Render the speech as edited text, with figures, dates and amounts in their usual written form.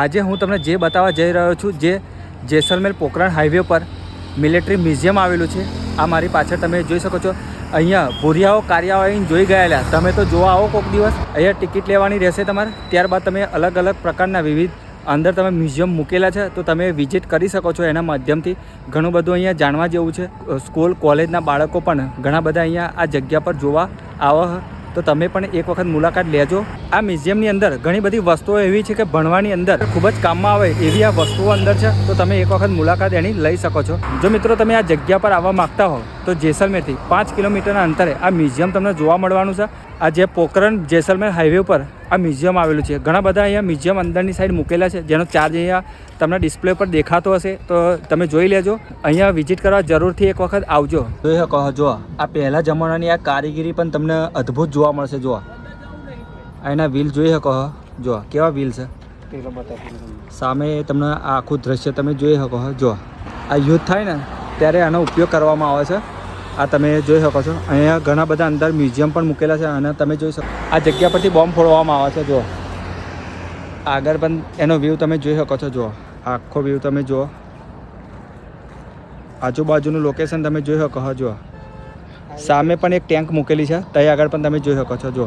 આજે હું તમને જે બતાવવા જઈ રહ્યો છું, જે જેસલમેર પોખરણ હાઈવે પર મિલિટરી મ્યુઝિયમ આવેલું છે. આ મારી પાછળ તમે જોઈ શકો છો. અહીંયા ભૂરિયાઓ કાર્યવાહી જોઈ ગયેલા. તમે તો જોવા આવો કોઈક દિવસ. અહીંયા ટિકિટ લેવાની રહેશે તમારે. ત્યારબાદ તમે અલગ અલગ પ્રકારના વિવિધ અંદર તમે મ્યુઝિયમ મૂકેલા છે, તો તમે વિઝિટ કરી શકો છો. એના માધ્યમથી ઘણું બધું અહીંયા જાણવા જેવું છે. સ્કૂલ કોલેજના બાળકો પણ ઘણા બધા અહીંયા આ જગ્યા પર જોવા આવે, તો તમે પણ એક વખત મુલાકાત લેજો. આ મ્યુઝિયમની અંદર ઘણી બધી વસ્તુઓ એવી છે કે ભણવાની અંદર ખૂબ જ કામમાં આવે એવી આ વસ્તુઓ અંદર છે, તો તમે એક વખત મુલાકાત એની લઈ શકો છો. જો મિત્રો તમે આ જગ્યા પર આવવા માગતા હો તો જેસલમેરથી 5 કિલોમીટરના અંતરે આ મ્યુઝિયમ તમને જોવા મળવાનું છે. આ જે પોખરણ જેસલમેર હાઈવે ઉપર આ મ્યુઝિયમ આવેલું છે. ઘણા બધા અહીંયા મ્યુઝિયમ અંદરની સાઈડ મૂકેલા છે, જેનો ચાર્જ અહીંયા તમને ડિસ્પ્લે પર દેખાતો હશે, તો તમે જોઈ લેજો. અહીંયા વિઝિટ કરવા જરૂરથી એક વખત આવજો. જોઈ શકો જો આ પહેલા જમાનાની આ કારીગરી પણ તમને અદ્ભુત જોવા મળશે. જો એના વ્હીલ જોઈ શકો, જો કેવા વ્હીલ છે. સામે તમને આ આખું દ્રશ્ય તમે જોઈ શકો. જો આ યુદ્ધ થાય ને ત્યારે આનો ઉપયોગ કરવામાં આવે છે. આ તમે જોઈ શકો છો. અહીંયા ઘણા બધા અંદર મ્યુઝિયમ પણ મૂકેલા છે, અને તમે જોઈ શકો આ જગ્યા પરથી બોમ્બ ફોડવામાં આવે છે. જો આગળ પણ એનો વ્યૂ તમે જોઈ શકો છો. જો આખો વ્યૂ તમે જુઓ, આજુબાજુનું લોકેશન તમે જોઈ શકો. જો સામે પણ એક ટેન્ક મૂકેલી છે, ત્યાં આગળ પણ તમે જોઈ શકો છો. જો